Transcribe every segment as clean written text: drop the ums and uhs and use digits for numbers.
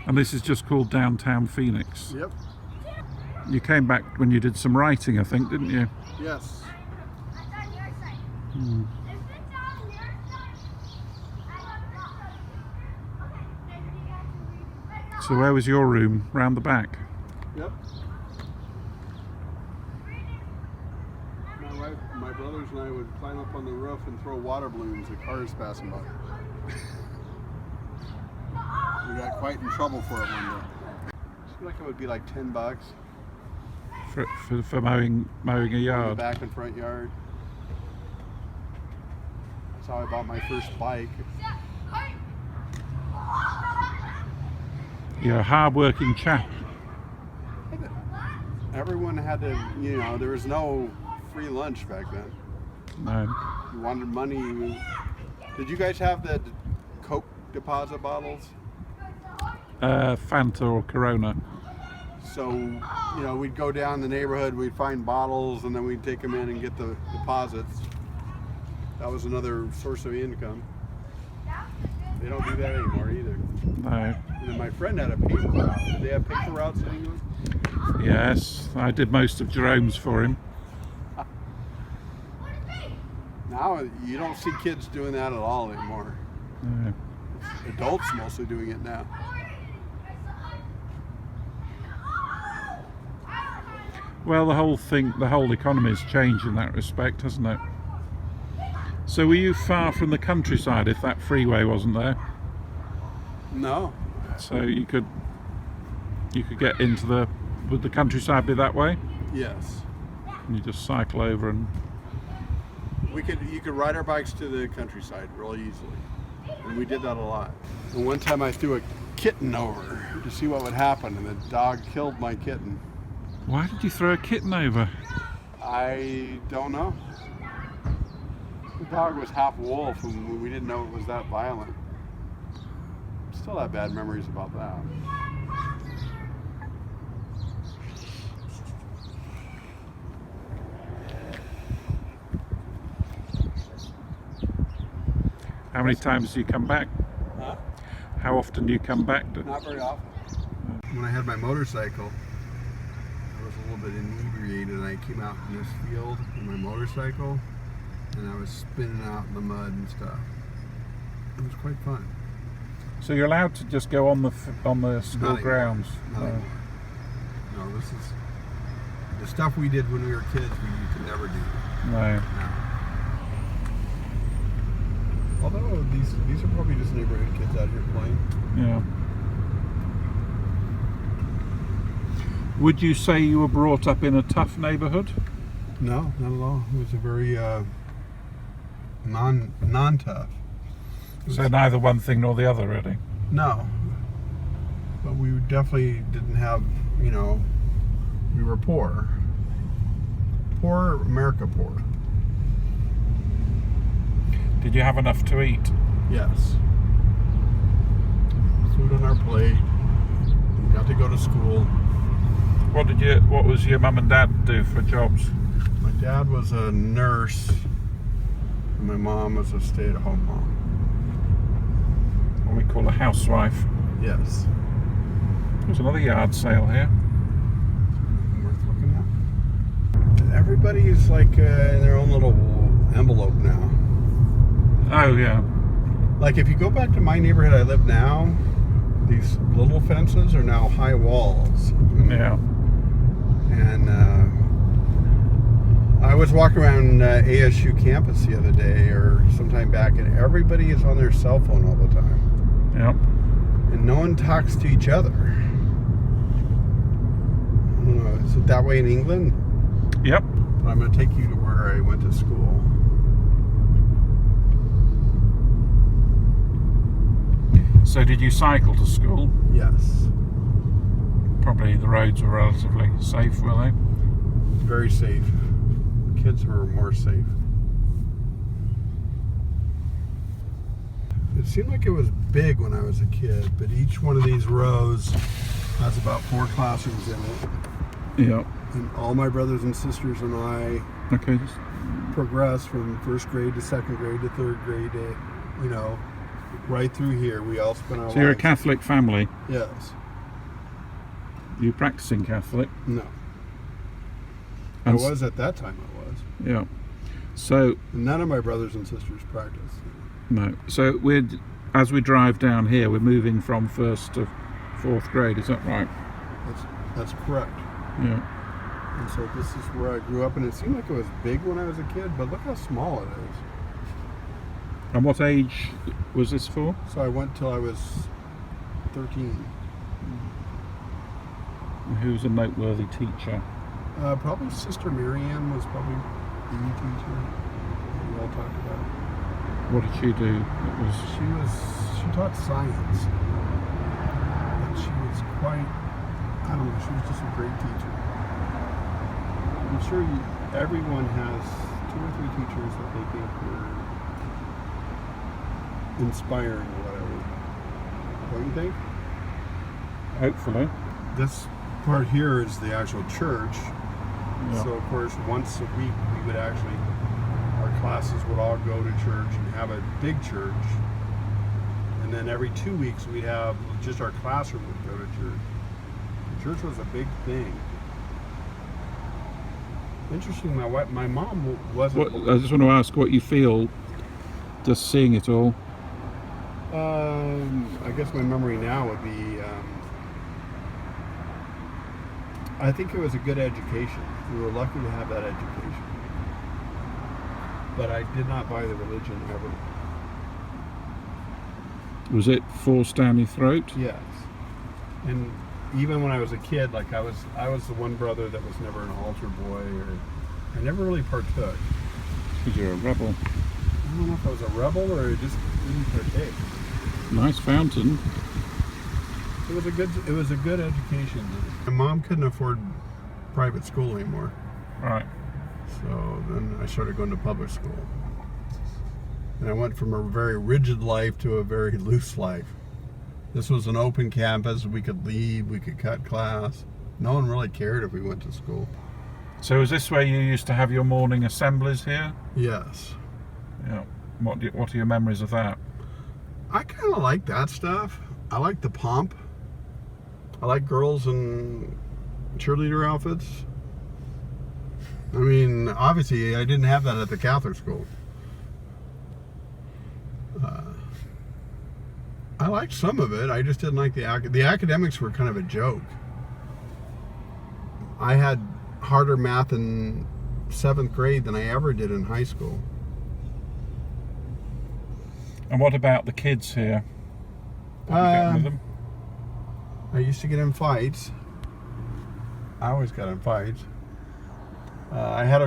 And this is just called Downtown Phoenix. Yep. You came back when you did some writing, I think, didn't you? Yes. So where was your room? Round the back? Yep. My brothers and I would climb up on the roof and throw water balloons at cars passing by. We got quite in trouble for it one day. Seemed like it would be like $10 For mowing a yard. The back and front yard. That's how I bought my first bike. You're a hard-working chap. Everyone had to, you know, there was no free lunch back then. No. You wanted money. Did you guys have the Coke deposit bottles? Fanta or Corona. So, you know, we'd go down the neighborhood, we'd find bottles, and then we'd take them in and get the deposits. That was another source of income. They don't do that anymore either. No. And then my friend had a paper route. Did they have paper routes in England? Yes, I did most of Jerome's for him. Now you don't see kids doing that at all anymore. No. Adults mostly doing it now. Well, the whole economy's changed in that respect, hasn't it? So were you far from the countryside if that freeway wasn't there? No. So you could get into would the countryside be that way? Yes. And you just cycle over and... You could ride our bikes to the countryside real easily. And we did that a lot. And one time I threw a kitten over to see what would happen, and the dog killed my kitten. Why did you throw a kitten over? I don't know. The dog was half wolf and we didn't know it was that violent. Still have bad memories about that. How many times do you come back? Huh? How often do you come back? Not very often. When I had my motorcycle, I was a little bit inebriated and I came out in this field with my motorcycle and I was spinning out in the mud and stuff. It was quite fun. So you're allowed to just go on the school Not grounds? Not anymore. No, this is the stuff we did when we were kids. You could never do. No. No. Although these are probably just neighborhood kids out here playing. Yeah. Would you say you were brought up in a tough neighborhood? No, not at all. It was a very non-tough. So neither one thing nor the other, really? No. But we definitely didn't have, you know, we were poor. Poor, America poor. Did you have enough to eat? Yes. Food on our plate. We got to go to school. What was your mum and dad do for jobs? My dad was a nurse, and my mom was a stay-at-home mom. What we call a housewife. Yes. There's another yard sale here. Worth looking at. Everybody's like in their own little envelope now. Oh yeah. Like if you go back to my neighborhood I live now, these little fences are now high walls. Yeah. And I was walking around ASU campus the other day or sometime back, and everybody is on their cell phone all the time. Yep. And no one talks to each other. I don't know, is it that way in England? Yep. But I'm going to take you to where I went to school. So did you cycle to school? Yes. Probably the roads were relatively safe, were they? Very safe. Kids were more safe. It seemed like it was big when I was a kid, but each one of these rows has about 4 classrooms in it. Yeah. And all my brothers and sisters and I Okay. progressed from first grade to second grade to third grade to, you know, right through here. We all spent our So you're a lives. Catholic family? Yes. You practicing Catholic? No. I And was at that time. I was. Yeah. So None of my brothers and sisters practiced. no. So as we drive down here, we're moving from 1st to 4th grade. Is that right? That's correct. Yeah. And so this is where I grew up, and it seemed like it was big when I was a kid, but look how small it is. And what age was this for? So I went till I was 13. And who's a noteworthy teacher? Probably Sister Miriam was probably the teacher we all talked about. What did she do? She taught science, but she was quite, I don't know, she was just a great teacher. I'm sure everyone has 2 or 3 teachers that they think were inspiring or whatever. Don't you think? Hopefully. This part here is the actual church. Yeah. So of course once a week we would actually, our classes would all go to church and have a big church. And then every 2 weeks we'd have just our classroom would go to church. The church was a big thing. Interesting, my mom wasn't. I just want to ask what you feel just seeing it all. I guess my memory now would be, I think it was a good education. We were lucky to have that education. But I did not buy the religion ever. Was it forced down your throat? Yes. And even when I was a kid, like I was the one brother that was never an altar boy, or I never really partook. Because you're a rebel. I don't know if I was a rebel or I just didn't partake. Nice fountain. It was a good education. My mom couldn't afford private school anymore. Right. So then I started going to public school. And I went from a very rigid life to a very loose life. This was an open campus. We could leave, we could cut class. No one really cared if we went to school. So is this where you used to have your morning assemblies here? Yes. Yeah. What are your memories of that? I kind of like that stuff. I like the pomp. I like girls in cheerleader outfits. I mean, obviously, I didn't have that at the Catholic school. I liked some of it. I just didn't like the academics were kind of a joke. I had harder math in 7th grade than I ever did in high school. And what about the kids here? Did you get on with them? I used to get in fights. I always got in fights. I had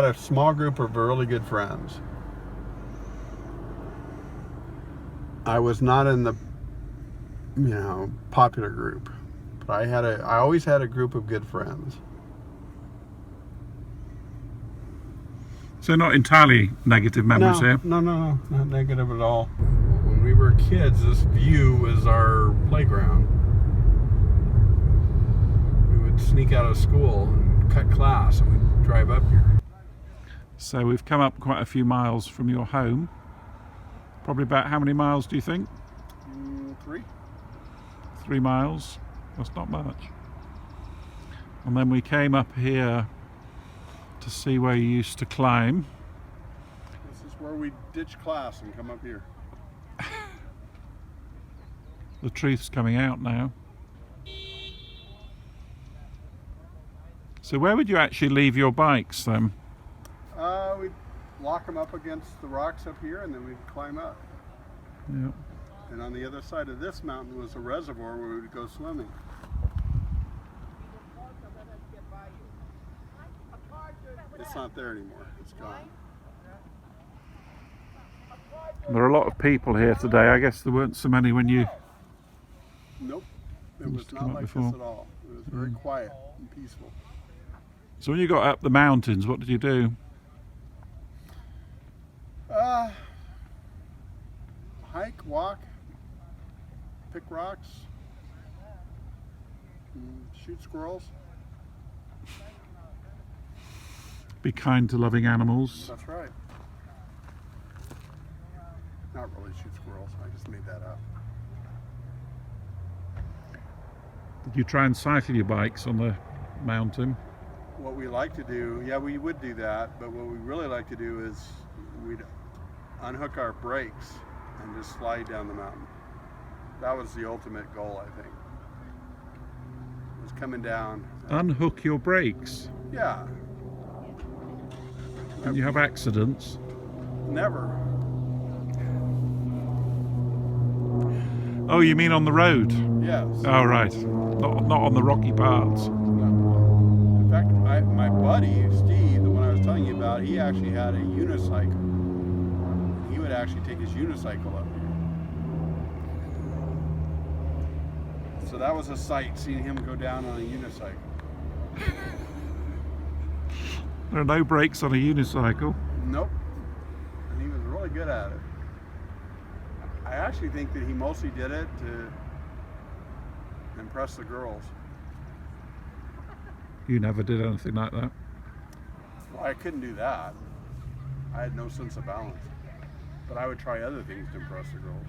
a small group of really good friends. I was not in the, popular group, but I always had a group of good friends. So not entirely negative memories here? No, not negative at all. When we were kids, this view was our playground. We would sneak out of school and cut class and we'd drive up here. So we've come up quite a few miles from your home. Probably about how many miles do you think? 3. 3 miles. That's not much. And then we came up here to see where you used to climb. This is where we ditch class and come up here. The truth's coming out now. So where would you actually leave your bikes then? We'd lock them up against the rocks up here and then we'd climb up. Yeah. And on the other side of this mountain was a reservoir where we would go swimming. It's not there anymore. It's gone. There are a lot of people here today. I guess there weren't so many when you... Nope. It Used was to come not up like before. this at all. It was very quiet and peaceful. So when you got up the mountains, what did you do? Hike, walk, pick rocks, shoot squirrels. Be kind to loving animals. That's right. Not don't really shoot squirrels. I just made that up. Did you try and cycle your bikes on the mountain? What we like to do, yeah, we would do that, but what we really like to do is we'd unhook our brakes and just slide down the mountain. That was the ultimate goal, I think. It was coming down. Unhook your brakes? Yeah. Didn't you have accidents? Never. Oh, you mean on the road? Yes. Oh, right. Not on the rocky parts. No. In fact, my buddy, Steve, the one I was telling you about, he actually had a unicycle. He would actually take his unicycle up here. So that was a sight, seeing him go down on a unicycle. There are no brakes on a unicycle. Nope. And he was really good at it. I actually think that he mostly did it to impress the girls. You never did anything like that? Well, I couldn't do that. I had no sense of balance. But I would try other things to impress the girls.